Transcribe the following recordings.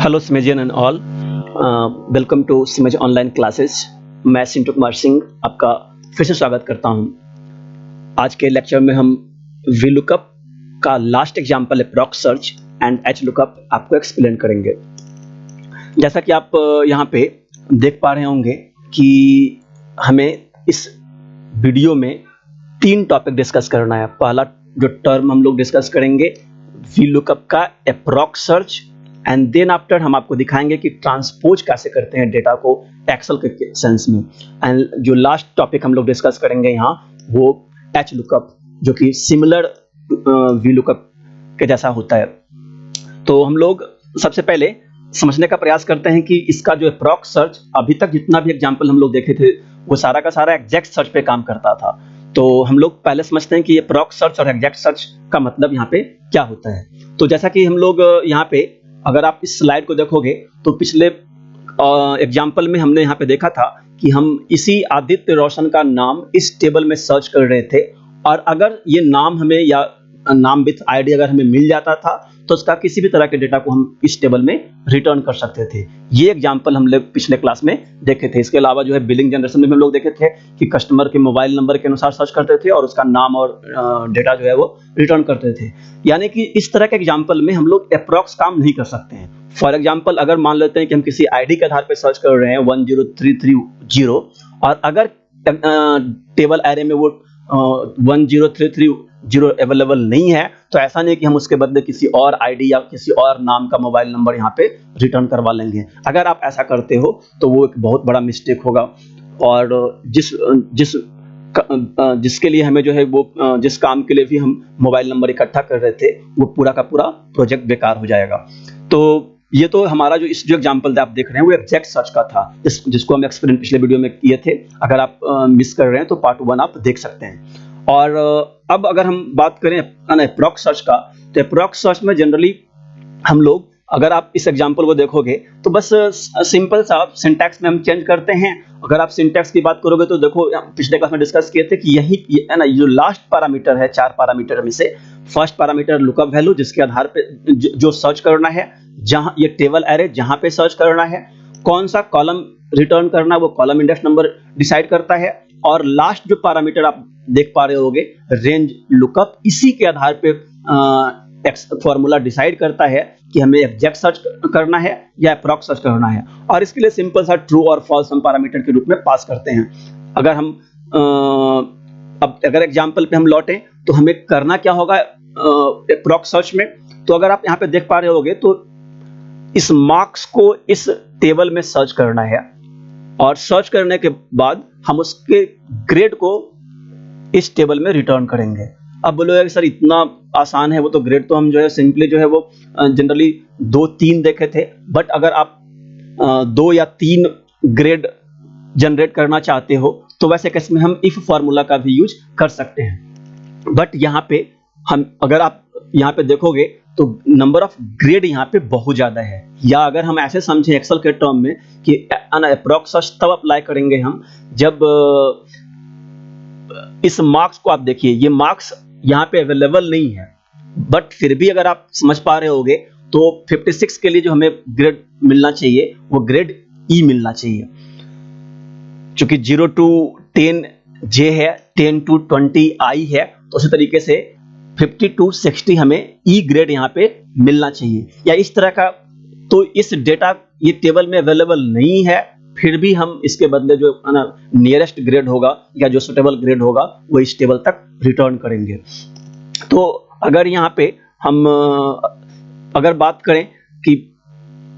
Hello सिमेजियन and all, welcome to सिमेज online classes. मैं सिंटू कुमार सिंह आपका फिर से स्वागत करता हूं। आज के लेक्चर में हम वीलुकअप का last example approx search and H lookup आपको एक्सप्लेन करेंगे। जैसा कि आप यहाँ पे देख पा रहे होंगे कि हमें इस वीडियो में 3 टॉपिक डिस्कस करना है। पहला जो टर्म हम लोग डिस्कस करेंगे वीलुकअप का approx search, and then after हम आपको दिखाएंगे कि ट्रांसपोज कैसे करते हैं डेटा को एक्सेल के सेंस में। एंड जो लास्ट टॉपिक हम लोग डिस्कस करेंगे यहाँ वो एच लुकअप, जो कि सिमिलर वीलुकअप के जैसा होता है। तो हम लोग सबसे पहले समझने का प्रयास करते हैं कि इसका जो अप्रॉक्स सर्च, अभी तक जितना भी एग्जाम्पल हम लोग देखे थे वो सारा का सारा एग्जैक्ट सर्च पे काम करता था। तो हम लोग पहले समझते हैं कि अप्रॉक्स सर्च और एग्जैक्ट सर्च का मतलब यहाँ पे क्या होता है। तो जैसा कि हम लोग यहाँ पे, अगर आप इस स्लाइड को देखोगे तो पिछले एग्जाम्पल में हमने यहाँ पे देखा था कि हम इसी आदित्य रोशन का नाम इस टेबल में सर्च कर रहे थे, और अगर ये नाम हमें या नाम विथ आईडी अगर हमें मिल जाता था तो उसका किसी भी तरह के डेटा को हम इस टेबल में रिटर्न कर सकते थे। ये एग्जाम्पल हम लोग पिछले क्लास में देखे थे। इसके अलावा जो है बिलिंग जनरेशन में हम लोग देखे थे कि कस्टमर के मोबाइल नंबर के अनुसार सर्च करते थे और उसका नाम और डेटा जो है वो रिटर्न करते थे। यानी कि इस तरह के एग्जाम्पल में हम लोग अप्रॉक्स काम नहीं कर सकते हैं। फॉर एग्जाम्पल, अगर मान लेते हैं कि हम किसी आईडी के आधार पर सर्च कर रहे हैं 10330, और अगर टेबल एरे में वो 10330 अवेलेबल नहीं है, तो ऐसा नहीं कि हम उसके बदले किसी और आईडी या किसी और नाम का मोबाइल नंबर यहाँ पे रिटर्न करवा लेंगे। अगर आप ऐसा करते हो तो वो एक बहुत बड़ा मिस्टेक होगा, और जिसके लिए हमें जो है वो जिस काम के लिए भी हम मोबाइल नंबर इकट्ठा कर रहे थे वो पूरा का पूरा प्रोजेक्ट बेकार हो जाएगा। तो ये तो हमारा जो एग्जाम्पल आप देख रहे हैं वो एग्जैक्ट सर्च का था, जिसको हम एक्सप्लेन पिछले वीडियो में किए थे। अगर आप मिस कर रहे हैं तो पार्ट 1 आप देख सकते हैं। और अब अगर हम बात करें अप्रॉक्स सर्च का, तो अप्रॉक्स सर्च में जनरली हम लोग, अगर आप इस एग्जांपल को देखोगे तो बस सिंपल सा सिंटैक्स में हम चेंज करते हैं। अगर आप सिंटैक्स की बात करोगे तो देखो, पिछले क्लास में डिस्कस किए थे कि यही है ना, जो लास्ट पैरामीटर है 4 पैरामीटर में से फर्स्ट पैरामीटर लुकअप वैल्यू, जिसके आधार पे जो सर्च करना है, जहां ये टेबल एरे जहां पे सर्च करना है, कौन सा कॉलम रिटर्न करना है वो कॉलम इंडेक्स नंबर डिसाइड करता है, और लास्ट जो पैरामीटर आप देख पा रहे होगे रेंज लुकअप, इसी के आधार पे फॉर्मूला डिसाइड करता है कि हमें एग्जैक्ट सर्च करना है या अप्रॉक्स सर्च करना है। और इसके लिए सिंपल सा ट्रू और फॉल्स हम पैरामीटर के रूप में पास करते हैं। अगर हम अब अगर एग्जांपल पे हम लौटें तो हमें करना क्या होगा अप्रॉक्स सर्च में। तो अगर आप यहाँ पे देख पा रहे होगे तो इस मार्क्स को इस टेबल में सर्च करना है, और सर्च करने के बाद हम उसके ग्रेड को इस टेबल में रिटर्न करेंगे। अब बोलोगे सर इतना आसान है, वो तो ग्रेड तो हम जो है सिंपली जो है वो जनरली 2-3 देखे थे, बट अगर आप 2 या 3 ग्रेड जनरेट करना चाहते हो तो वैसे केस में हम इफ फॉर्मूला का भी यूज कर सकते हैं। बट यहाँ पे हम, अगर आप यहाँ पे देखोगे तो नंबर ऑफ ग्रेड यहाँ पे बहुत ज्यादा है। या अगर हम ऐसे समझें एक्सेल के टर्म में कि अप्रॉक्स सर्च तब अप्लाई करेंगे हम जब इस मार्क्स को, आप देखिए ये मार्क्स यहाँ पे अवेलेबल नहीं है, बट फिर भी अगर आप समझ पा रहे होगे तो 56 के लिए जो हमें ग्रेड मिलना चाहिए वो ग्रेड ई मिलना चाहिए, क्योंकि 0 to 10 जे है, 10 to 20 आई है। तो उसी तरीके से 50 to 60 हमें ई ग्रेड यहाँ पे मिलना चाहिए, या इस तरह का। तो इस डेटा ये टेबल में अवेलेबल नहीं है, फिर भी हम इसके बदले जो नियरेस्ट ग्रेड होगा या जो सुटेबल ग्रेड होगा वो इस टेबल तक रिटर्न करेंगे। तो अगर यहाँ पे हम अगर बात करें कि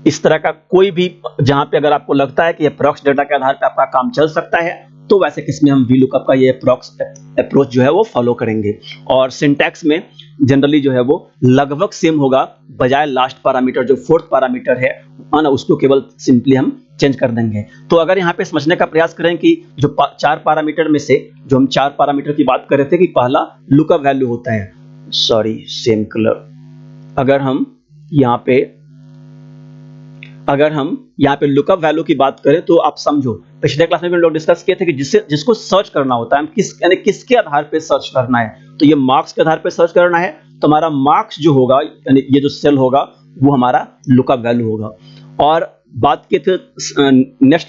इस तरह का कोई भी, जहां पे अगर आपको लगता है कि अप्रॉक्स डेटा के आधार पर आपका काम चल सकता है, तो वैसे किसमें हम वीलुकअप का ये अप्रोच जो है वो फॉलो करेंगे। और सिंटैक्स में जनरली जो है वो लगभग सेम होगा, बजाय लास्ट पैरामीटर जो 4th पैरामीटर है ना, उसको केवल सिंपली हम चेंज कर देंगे। तो अगर यहाँ पे समझने का प्रयास करें कि जो 4 पैरामीटर में से जो हम 4 पैरामीटर की बात कर रहे थे कि पहला लुकअप वैल्यू होता है, सॉरी सेम कलर। अगर हम यहाँ पे लुकअप वैल्यू की बात करें तो आप समझो, पिछले क्लास में भी हम लोग डिस्कस किए थे कि जिसको सर्च करना होता है, यानी किसके आधार पे सर्च करना है। तो ये मार्क्स के आधार पे सर्च करना है, तो हमारा मार्क्स जो होगा, यानी ये जो सेल होगा वो हमारा लुकअप वैल्यू होगा। और बात की थी नेक्स्ट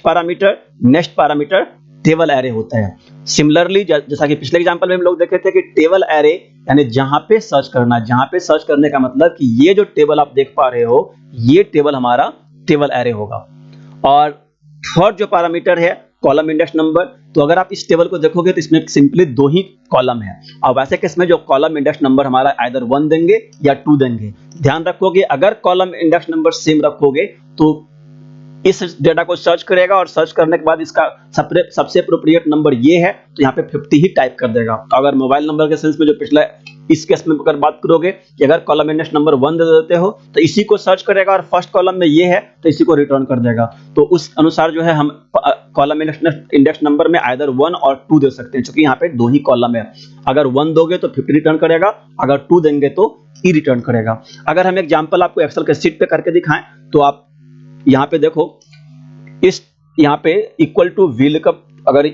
पैरामीटर टेबल एरे होता है। सिमिलरली जैसा कि पिछले एग्जांपल में हम लोग देखे थे कि टेबल एरे यानी जहां पे सर्च करना, जहां पे सर्च करने का मतलब कि ये जो टेबल आप देख पा रहे हो ये टेबल हमारा टेबल एरे होगा। और थर्ड जो पैरामीटर है कॉलम इंडेक्स नंबर, तो अगर आप इस टेबल को देखोगे तो इसमें सिंपली 2 ही कॉलम है और वैसे केस में जो कॉलम इंडेक्स नंबर हमारा आइदर 1 देंगे या 2 देंगे। ध्यान रखोगे अगर कॉलम इंडेक्स नंबर सेम रखोगे तो इस डेटा को सर्च करेगा और सर्च करने के बाद इसका सबसे एप्रोप्रिएट नंबर ये है तो यहाँ पे 50 ही टाइप कर देगा। अगर मोबाइल नंबर के सेंस में जो पिछला इस केस में अगर बात करोगे कि अगर कॉलम इंडेक्स नंबर 1 दे देते हो तो इसी को सर्च करेगा और फर्स्ट कॉलम में ये है तो इसी को रिटर्न कर देगा। तो उस अनुसार जो है हम कॉलम इंडेक्स नंबर में आइदर 1 और 2 दे सकते हैं, क्योंकि यहाँ पे 2 ही कॉलम है। अगर 1 दोगे तो 50 रिटर्न करेगा, अगर 2 देंगे तो ई रिटर्न करेगा। अगर हम एग्जांपल आपको एक्सेल के शीट पे करके दिखाएं तो आप यहाँ पे देखो, इस यहाँ पे इक्वल टू वी लुकअप, अगर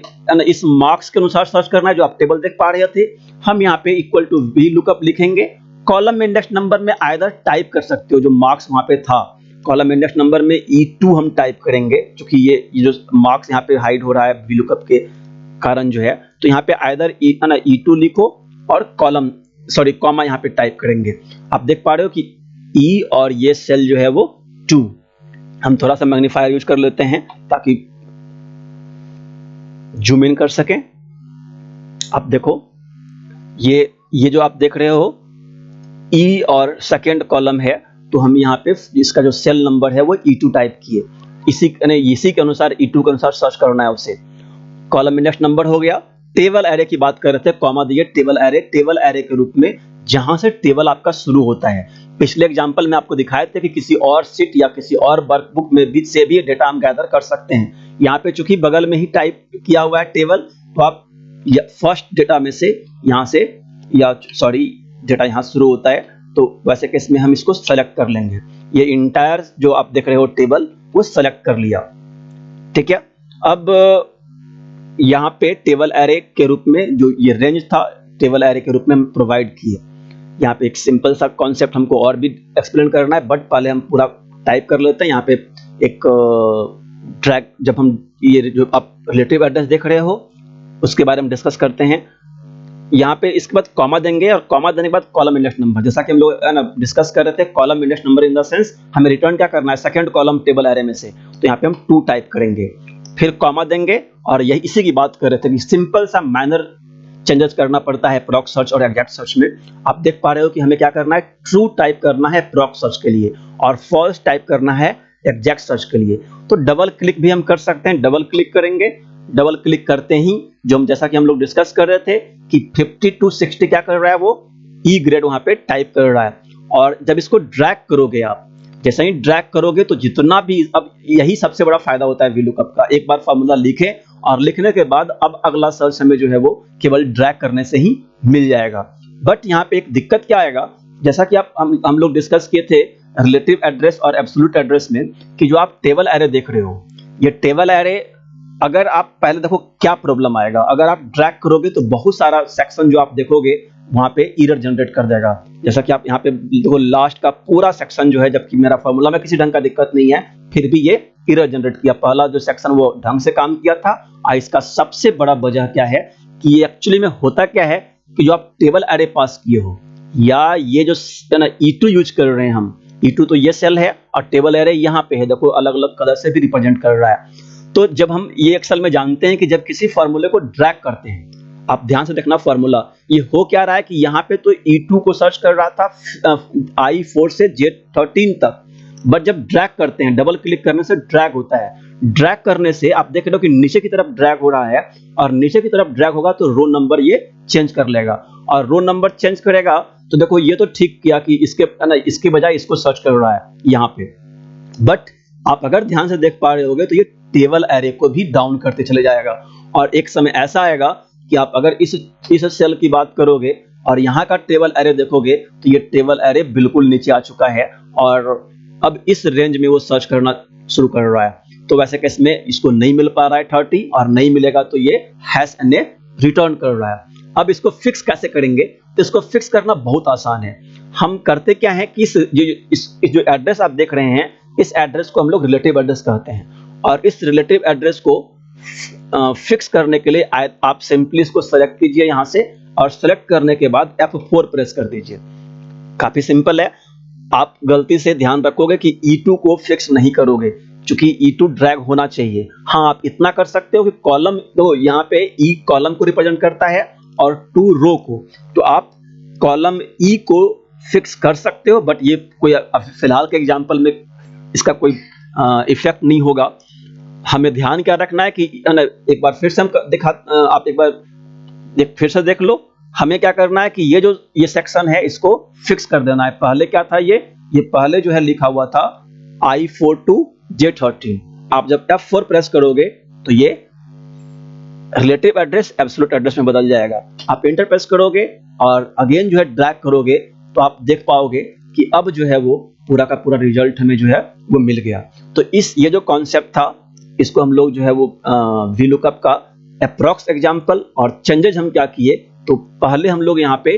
इस मार्क्स के अनुसार सर्च करना है जो आप टेबल देख पा रहे थे, हम यहाँ पे इक्वल टू वी लुकअप लिखेंगे। कॉलम इंडेक्स नंबर में आइदर टाइप कर सकते हो जो मार्क्स वहां पे था, कॉलम इंडेक्स नंबर में E2 हम टाइप करेंगे क्योंकि ये जो मार्क्स यहाँ पे हाइड हो रहा है वी लुकअप के कारण जो है, तो यहाँ पे आइदर E2 लिखो और कॉमा यहाँ पे टाइप करेंगे। आप देख पा रहे हो कि ई और ये सेल जो है वो 2, हम थोड़ा सा मैग्नीफायर यूज कर लेते हैं ताकि जूम इन कर सकें। आप देखो ये जो आप देख रहे हो ई और सेकेंड कॉलम है, तो हम यहाँ पे इसका जो सेल नंबर है वो E2 टाइप किए, इसी के अनुसार E2 के अनुसार सर्च करना है उसे। कॉलम इंडेक्स नंबर हो गया। टेबल एरे की बात कर रहे थे, कॉमा दिए टेबल एरे के रूप में जहां से टेबल आपका शुरू होता है। पिछले एग्जांपल में आपको दिखाए थे कि किसी और शीट या किसी और वर्कबुक में भी से भी डेटा हम गैदर कर सकते हैं। यहाँ पे चूंकि बगल में ही टाइप किया हुआ है टेबल, तो आप फर्स्ट डेटा में से यहाँ से डेटा यहाँ शुरू होता है तो वैसे केस में हम इसको सेलेक्ट कर लेंगे। ये इंटायर जो आप देख रहे हो टेबल वो सेलेक्ट कर लिया, ठीक है। अब यहाँ पे टेबल एरे के रूप में जो ये रेंज था टेबल एरे के रूप में हम प्रोवाइड किए। यहाँ पे एक सिंपल सा कॉन्सेप्ट हमको और भी एक्सप्लेन करना है, बट पहले हम पूरा टाइप कर लेते हैं। यहाँ पे एक ड्रैग, जब हम ये जो आप रिलेटिव एड्रेस देख रहे हो उसके बारे में डिस्कस करते हैं। यहाँ पे इसके बाद कॉमा देंगे और कॉमा देने के बाद कॉलम इंडेक्स नंबर, जैसा कि हम लोग डिस्कस कर रहे थे। Column index number in the sense हमें रिटर्न क्या करना है, सेकंड कॉलम टेबल एरे में से, तो यहाँ पे हम 2 टाइप करेंगे, फिर कॉमा देंगे। और यही इसी की बात कर रहे थे कि सिंपल सा मैनर चेंजेस करना पड़ता है प्रॉक सर्च और एग्जैक्ट सर्च में। आप देख पा रहे हो कि हमें क्या करना है, ट्रू टाइप करना है प्रॉक सर्च के लिए और फॉल्स टाइप करना है एग्जैक्ट सर्च के लिए। तो डबल क्लिक भी हम कर सकते हैं, डबल क्लिक करेंगे। डबल क्लिक करते ही जो जैसा कि हम लोग डिस्कस कर रहे थे कि 50 to 60 क्या कर रहा है, वो ई ग्रेड वहां पे टाइप कर रहा है। और जब इसको ड्रैग करोगे आप, जैसे ही ड्रैग करोगे तो जितना भी, अब यही सबसे बड़ा फायदा होता है वीलुकअप का, एक बार फार्मूला लिखे और लिखने के बाद अब अगला सर्च हमें जो है वो केवल ड्रैग करने से ही मिल जाएगा। बट यहाँ पे एक दिक्कत क्या आएगा, जैसा कि हम लोग डिस्कस किए थे रिलेटिव एड्रेस और एब्सोल्यूट एड्रेस में, कि जो आप टेबल एरे देख रहे हो, ये टेबल एरे अगर आप पहले देखो क्या प्रॉब्लम आएगा, अगर आप ड्रैग करोगे तो बहुत सारा सेक्शन जो आप देखोगे वहां पे एरर जनरेट कर देगा। जैसा कि आप यहाँ पे देखो लास्ट का पूरा सेक्शन जो है, जबकि मेरा फार्मूला में किसी ढंग का दिक्कत नहीं है, फिर भी ये एरर जनरेट किया। पहला जो सेक्शन वो ढंग से काम किया था, और इसका सबसे बड़ा वजह क्या है कि ये एक्चुअली में होता क्या है कि जो आप टेबल एरे पास किए हो या ये जो E2 यूज कर रहे हैं हम, E2 तो ये सेल है और टेबल एरे यहाँ पे है, देखो अलग अलग कलर से भी रिप्रेजेंट कर रहा है। तो जब हम ये एक्सेल में जानते हैं कि जब किसी फार्मूले को ड्रैग करते हैं, आप ध्यान से देखना फार्मूला, ये हो क्या रहा है कि यहाँ पे तो E2 को सर्च कर रहा था I4 से Z13 तक, बट जब ड्रैग करते हैं, डबल क्लिक करने से ड्रैग होता है। ड्रैग करने से आप देख रहे हो कि नीचे की तरफ ड्रैग हो रहा है, और नीचे की तरफ ड्रैग होगा तो रो नंबर ये चेंज कर लेगा, और रो नंबर चेंज करेगा तो देखो ये तो ठीक किया कि इसके बजाय इसको सर्च कर रहा है यहाँ पे। बट आप अगर ध्यान से देख पा रहे होगे तो ये टेबल एरे को भी डाउन करते चले जाएगा, और एक समय ऐसा आएगा कि आप अगर इस सेल की बात करोगे और यहाँ का टेबल एरे देखोगे तो ये टेबल एरे बिल्कुल नीचे आ चुका है, और अब इस रेंज में वो सर्च करना शुरू कर रहा है। तो वैसे केस में इसको नहीं मिल पा रहा है 30, और नहीं मिलेगा तो ये #NA रिटर्न कर रहा है। अब इसको फिक्स कैसे करेंगे, तो इसको फिक्स करना बहुत आसान है। हम करते क्या है कि इस जो एड्रेस आप देख रहे हैं, इस एड्रेस को हम लोग रिलेटिव एड्रेस कहते हैं। और इस रिलेटिव एड्रेस को फिक्स करने के लिए आप सिंपली इसको सेलेक्ट कीजिए यहाँ से, और सेलेक्ट करने के बाद F4 प्रेस कर दीजिए। काफी सिंपल है। आप गलती से ध्यान रखोगे कि E2 को फिक्स नहीं करोगे, क्योंकि E2 ड्रैग होना चाहिए। हाँ, आप इतना कर सकते हो कि कॉलम, तो यहाँ पे E कॉलम को रिप्रेजेंट करता है और 2 रो को, तो आप कॉलम E को फिक्स कर सकते हो, बट ये कोई फिलहाल के एग्जांपल में इसका कोई इफेक्ट नहीं होगा। हमें ध्यान क्या रखना है कि एक बार फिर से हम आप एक बार फिर से देख लो। हमें क्या करना है कि ये सेक्शन है, इसको फिक्स कर देना है। पहले क्या था, ये पहले जो है लिखा हुआ था I4 to J13। आप जब F4 प्रेस करोगे तो ये रिलेटिव एड्रेस एब्सोल्यूट एड्रेस में बदल जाएगा। आप एंटर प्रेस करोगे और अगेन जो है ड्रैग करोगे तो आप देख पाओगे कि अब जो है वो पूरा का पूरा रिजल्ट हमें जो है वो मिल गया। तो ये जो कॉन्सेप्ट था, इसको हम लोग जो है वो VLOOKUP का अप्रॉक्स एग्जांपल और चेंजेस हम क्या किए, तो पहले हम लोग यहाँ पे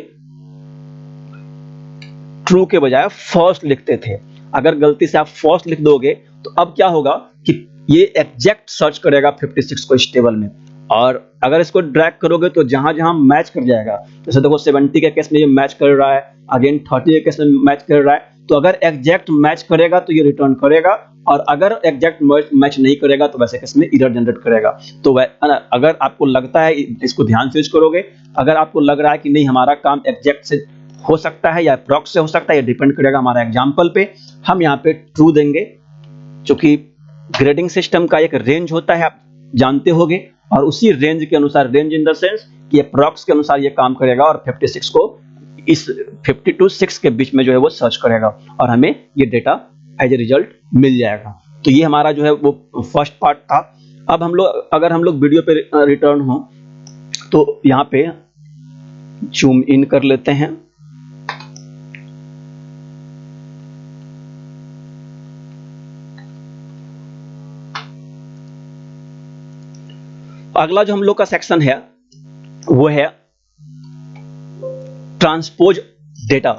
ट्रू के बजाय फॉल्स लिखते थे। अगर गलती से आप फॉल्स लिख दोगे तो अब क्या होगा कि ये एग्जैक्ट सर्च करेगा 56 को इस टेबल में, और अगर इसको ड्रैग करोगे तो जहां जहां मैच कर जाएगा, जैसे देखो 70 के केस में ये मैच कर रहा है, अगेन 30 के केस में मैच कर रहा है, तो अगर एग्जैक्ट मैच करेगा तो ये रिटर्न करेगा, और अगर एग्जैक्ट मैच नहीं करेगा तो वैसे केस में एरर जनरेट करेगा। तो अगर आपको लगता है, इसको ध्यान से यूज करोगे, अगर आपको लग रहा है कि नहीं हमारा काम एग्जैक्ट से हो सकता है या अप्रॉक्स से हो सकता है, ये डिपेंड करेगा हमारा एग्जाम्पल पे, हम यहाँ पे ट्रू देंगे, क्योंकि ग्रेडिंग सिस्टम का एक रेंज होता है, आप जानते होंगे, और उसी रेंज के अनुसार, रेंज इन द सेंस कि अप्रॉक्स के अनुसार ये काम करेगा, और 56 को इस 52 के बीच में जो है वो सर्च करेगा, और हमें ये डेटा एज ए रिजल्ट मिल जाएगा। तो ये हमारा जो है वो फर्स्ट पार्ट था। अब अगर हम लोग वीडियो पे रिटर्न हो तो यहाँ पे जूम इन कर लेते हैं। अगला जो हम लोग का सेक्शन है वो है ट्रांसपोज डेटा।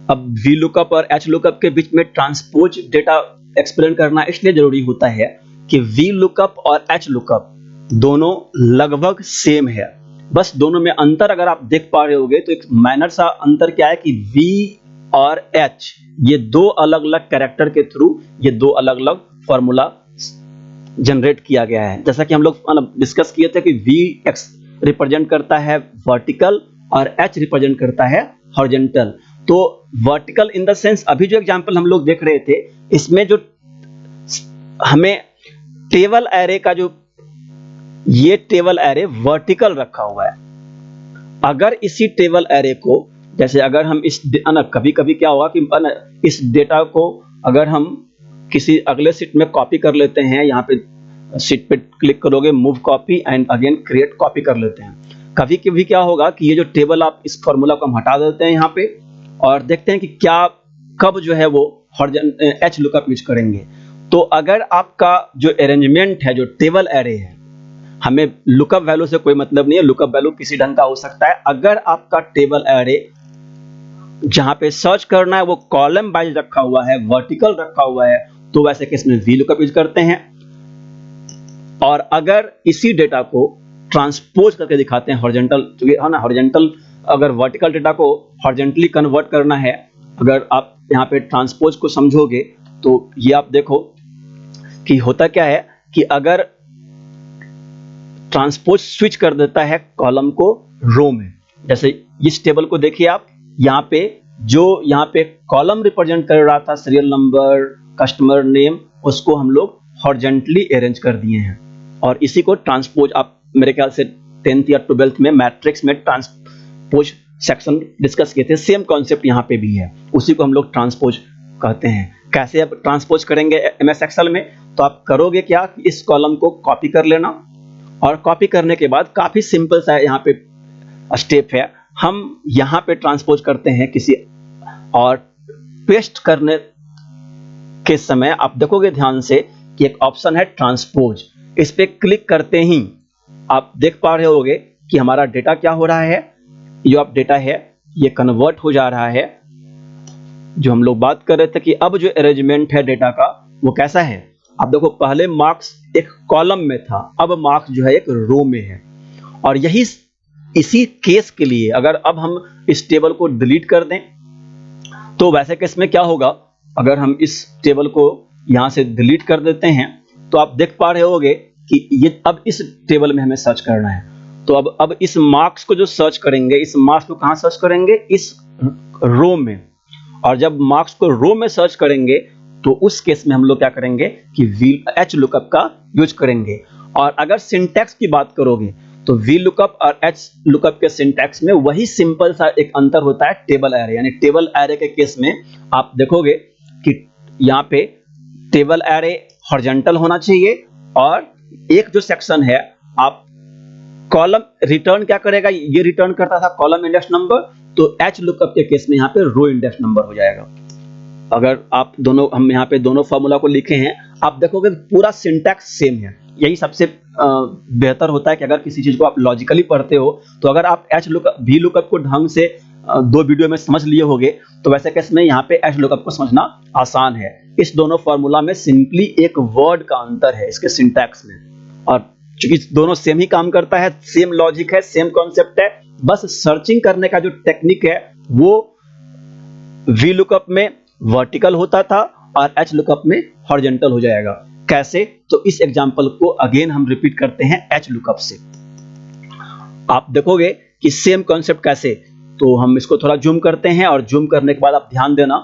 अब VLOOKUP और HLOOKUP के बीच में ट्रांसपोज डेटा एक्सप्लेन करना इसलिए जरूरी होता है कि VLOOKUP और HLOOKUP दोनों लगभग सेम है, बस दोनों में अंतर अगर आप देख पा रहे होगे तो एक माइनर सा अंतर क्या है कि V और H ये दो अलग अलग कैरेक्टर के थ्रू ये दो अलग अलग फॉर्मूला जनरेट किया गया है। जैसा कि हम लोग डिस्कस किए थे कि V रिप्रेजेंट करता है वर्टिकल और H रिप्रेजेंट करता है हॉरिजॉन्टल। तो वर्टिकल इन द सेंस, अभी जो एग्जांपल हम लोग देख रहे थे, इसमें जो हमें टेबल एरे का जो ये टेबल एरे वर्टिकल रखा हुआ है, अगर इसी टेबल एरे को, जैसे अगर हम इस कभी कभी क्या होगा कि इस डेटा को अगर हम किसी अगले सीट में कॉपी कर लेते हैं, यहाँ पे सीट पे क्लिक करोगे, move copy and again create copy कर लेते हैं। कभी कभी क्या होगा कि ये जो टेबल, आप इस फॉर्मूला को हम हटा देते हैं यहाँ पे और देखते हैं कि क्या कब जो है वो HLOOKUP यूज करेंगे। तो अगर आपका जो अरेंजमेंट है, जो टेबल एरे है, हमें लुकअप वैल्यू से कोई मतलब नहीं है, लुकअप वैल्यू किसी ढंग का हो सकता है। अगर आपका टेबल एरे जहां पे सर्च करना है वो कॉलम वाइज रखा हुआ है, वर्टिकल रखा हुआ है, तो वैसे केस में VLOOKUP यूज करते हैं। और अगर इसी डेटा को ट्रांसपोज करके दिखाते हैं हॉरिजॉन्टल, क्योंकि है ना, हॉरिजॉन्टल, अगर वर्टिकल डेटा को हॉरिजॉन्टली कन्वर्ट करना है, अगर आप यहाँ पे ट्रांसपोज को समझोगे तो ये आप देखो कि होता क्या है कि अगर ट्रांसपोज स्विच कर देता है कॉलम को रो में, जैसे इस टेबल को देखिए आप, यहाँ पे कॉलम रिप्रेजेंट कर रहा था सीरियल नंबर, कस्टमर नेम, उसको हम लोग हॉरिजॉन्टली अरेंज कर दिए हैं। और इसी को ट्रांसपोज, आप मेरे ख्याल से 10th या 12th में मैट्रिक्स में ट्रांसपोज सेक्शन डिस्कस किए थे, सेम कॉन्सेप्ट यहाँ पे भी है, उसी को हम लोग ट्रांसपोज कहते हैं। कैसे आप ट्रांसपोज करेंगे MS एक्सेल में, तो आप करोगे क्या, इस कॉलम को कॉपी कर लेना, और कॉपी करने के बाद काफी सिंपल सा यहाँ पे स्टेप है, हम यहाँ पे ट्रांसपोज करते हैं किसी, और पेस्ट करने के समय आप देखोगे ध्यान से कि एक ऑप्शन है ट्रांसपोज, इस पे क्लिक करते ही आप देख पा रहे होगे कि हमारा डेटा क्या हो रहा है, जो आप डेटा है ये कन्वर्ट हो जा रहा है जो हम लोग बात कर रहे थे कि अब जो अरेंजमेंट है डेटा का वो कैसा है। आप देखो पहले मार्क्स एक कॉलम में था, अब मार्क्स जो है एक रो में है। और यही इसी केस के लिए अगर अब हम इस टेबल को डिलीट कर दें तो वैसे केस में क्या होगा, अगर हम इस टेबल को यहां से डिलीट कर देते हैं तो आप देख पा रहे होगे कि ये अब इस टेबल में हमें सर्च करना है। तो अब इस मार्क्स को जो सर्च करेंगे, इस मार्क्स को कहां सर्च करेंगे, इस रो में। और जब मार्क्स को रो में सर्च करेंगे तो उस केस में हम लोग क्या करेंगे कि एच लुकअप का यूज करेंगे। और अगर सिंटैक्स की बात करोगे तो वी लुकअप और एच लुकअप के सिंटैक्स में वही सिंपल सा एक अंतर होता है टेबल एरे। यानी टेबल एरे के केस में आप देखोगे कि यहाँ पे टेबल एरे हॉरिजॉन्टल होना चाहिए और एक जो सेक्शन है आप कॉलम रिटर्न क्या करेगा, ये रिटर्न करता था कॉलम इंडेक्स नंबर, तो एच लुकअप के केस में यहाँ पे रो इंडेक्स नंबर हो जाएगा। अगर आप दोनों, हम यहाँ पे दोनों फॉर्मूला को लिखे हैं, आप देखोगे पूरा सिंटैक्स सेम है। यही सबसे बेहतर होता है कि अगर किसी चीज को आप लॉजिकली पढ़ते हो तो अगर आप एच लुकअप वी लुकअप को ढंग से दो वीडियो में समझ लिए होगे तो वैसे केस में यहाँ पे एच लुकअप को समझना आसान है। इस दोनों फॉर्मूला में सिंपली एक वर्ड का अंतर है इसके सिंटैक्स में, और चूंकि दोनों सेम ही काम करता है, सेम लॉजिक है, सेम कॉन्सेप्ट है, बस सर्चिंग करने का जो टेक्निक है वो वी लुकअप में वर्टिकल होता था और एच लुकअप में हॉरिजॉन्टल हो जाएगा। कैसे, तो इस एग्जांपल को अगेन हम रिपीट करते हैं एच लुकअप से। आप देखोगे कि सेम कॉन्सेप्ट कैसे, तो हम इसको थोड़ा जूम करते हैं और जूम करने के बाद आप ध्यान देना,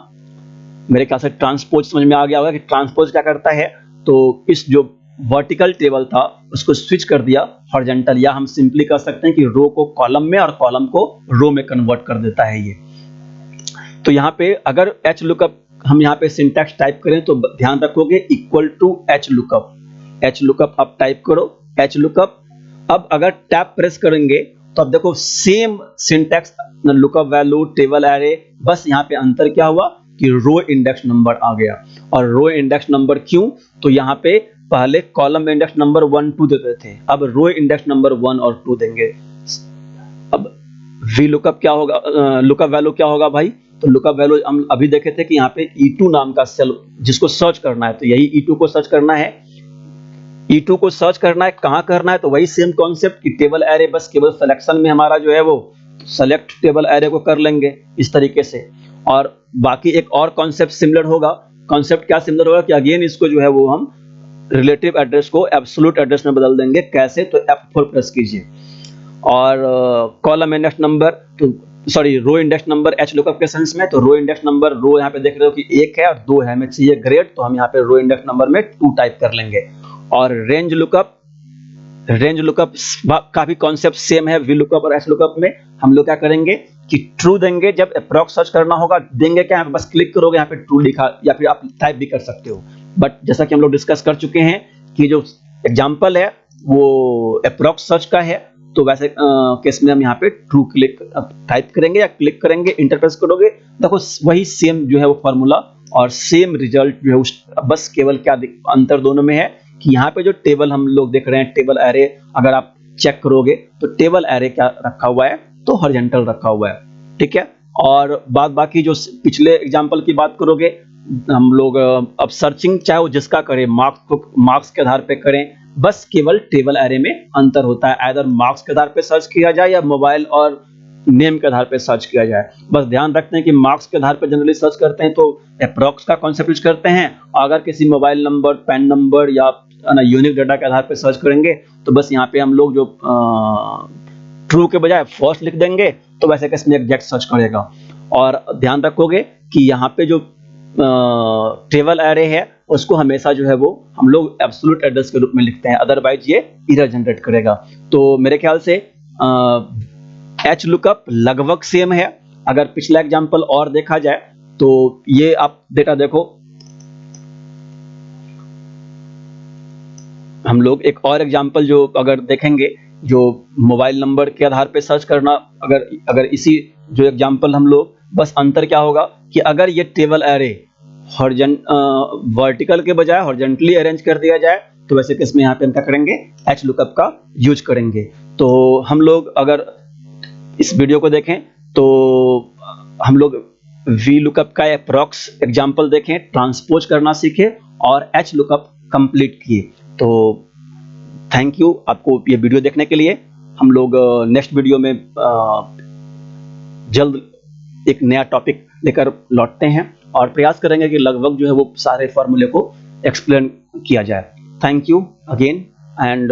मेरे ख्याल से ट्रांसपोज समझ में आ गया होगा कि ट्रांसपोज क्या करता है। तो इस जो वर्टिकल टेबल था उसको स्विच कर दिया हॉरिजॉन्टल, या हम सिंपली कह सकते हैं कि रो को कॉलम में और कॉलम को रो में कन्वर्ट कर देता है ये। तो यहाँ पे अगर एच लुकअप हम यहाँ पे सिंटैक्स टाइप करें तो ध्यान रखोगे इक्वल टू एच लुकअप आप टाइप करो एच लुकअप। अब अगर टैब प्रेस करेंगे तो अब देखो same syntax lookup value table array, बस यहाँ पे अंतर क्या हुआ कि रो इंडेक्स नंबर आ गया। और रो इंडेक्स नंबर क्यों, तो यहाँ पे पहले कॉलम इंडेक्स नंबर 1 2 देते थे, अब रो इंडेक्स नंबर 1 और 2 देंगे। अब वी लुकअप क्या होगा, लुकअप वैल्यू क्या होगा भाई, तो लुकअप वैल्यू हम अभी देखे थे कि यहाँ पे E2 नाम का सेल जिसको सर्च करना है, तो यही E2 को सर्च करना है। E2 को सर्च करना है, कहाँ करना है, तो वही सेम कॉन्सेप्ट कि टेबल एरे, बस केवल सिलेक्शन में हमारा जो है वो सेलेक्ट टेबल एरे को कर लेंगे इस तरीके से। और बाकी एक और कॉन्सेप्ट सिमिलर होगा, कॉन्सेप्ट क्या सिमिलर होगा कि अगेन इसको जो है वो हम रिलेटिव एड्रेस को एब्सोल्यूट एड्रेस में बदल देंगे। कैसे, तो F4 प्रेस कीजिए और कॉलम इंडेक्स नंबर, तो sorry row index number H lookup के सेंस में, तो रो इंडेक्स नंबर, रो यहाँ पे देख रहे हो कि 1 है और 2 है, हमें चाहिए ग्रेड, तो हम यहाँ पे रो इंडेक्स नंबर में 2 टाइप कर लेंगे। और रेंज लुकअप का भी कॉन्सेप्ट सेम है वी लुकअप और एच लुकअप में। हम लोग क्या करेंगे कि ट्रू देंगे, जब अप्रॉक्स सर्च करना होगा देंगे क्या, बस क्लिक करोगे यहाँ पे ट्रू लिखा, या फिर आप टाइप भी कर सकते हो। बट जैसा कि हम लोग डिस्कस कर चुके हैं कि जो एग्जाम्पल है वो अप्रॉक्स सर्च का है, तो वैसे केस में हम यहाँ पे ट्रू क्लिक टाइप करेंगे या क्लिक करेंगे, इंटर प्रेस करोगे, देखो वही सेम जो है वो फॉर्मूला और सेम रिजल्ट जो है, बस केवल क्या अंतर दोनों में है कि यहाँ पे जो टेबल हम लोग देख रहे हैं टेबल एरे, अगर आप चेक करोगे तो टेबल एरे क्या रखा हुआ है, तो हॉरिजॉन्टल रखा हुआ है, ठीक है। और बाकी जो पिछले एग्जांपल की बात करोगे, हम लोग अब सर्चिंग चाहे वो जिसका करें, मार्क्स के आधार पे करें, बस केवल टेबल एरे में अंतर होता है, आइदर मार्क्स के आधार पे सर्च किया जाए या मोबाइल और नेम के आधार पे सर्च किया जाए। बस ध्यान रखते हैं कि मार्क्स के आधार पे जनरली सर्च करते हैं तो अप्रॉक्स का कॉन्सेप्ट यूज करते हैं, अगर किसी मोबाइल नंबर, पैन नंबर या यूनिक डाटा के आधार पे सर्च करेंगे तो बस यहाँ पे हम लोग जो ट्रू के बजाय फॉल्स लिख देंगे, तो वैसे केस में एग्जैक्ट सर्च करेगा। और ध्यान रखोगे कि यहाँ पे जो टेबल एरे है उसको हमेशा जो है वो हम लोग एब्सोल्यूट एड्रेस के रूप में लिखते हैं, अदरवाइज ये एरर जनरेट करेगा। तो मेरे ख्याल से एच लुकअप लगभग सेम है। अगर पिछला एग्जांपल और देखा जाए तो ये आप डेटा देखो, हम लोग एक और एग्जांपल जो अगर देखेंगे, जो मोबाइल नंबर के आधार पे सर्च करना, अगर इसी जो एग्जांपल हम लोग, बस अंतर क्या होगा कि अगर ये टेबल एरे वर्टिकल के बजाय हॉरिजॉन्टली अरेंज कर दिया जाए, तो वैसे केस में यहाँ पे हम क्या करेंगे, एच लुकअप का यूज करेंगे। तो हम लोग अगर इस वीडियो को देखें तो हम लोग वी लुकअप का अप्रॉक्स एग्जाम्पल देखें, ट्रांसपोज करना सीखें और एच लुकअप कंप्लीट किए। तो थैंक यू आपको ये वीडियो देखने के लिए। हम लोग नेक्स्ट वीडियो में जल्द एक नया टॉपिक लेकर लौटते हैं और प्रयास करेंगे कि लगभग जो है वो सारे फॉर्मूले को एक्सप्लेन किया जाए। Thank you again and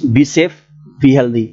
be safe, be healthy.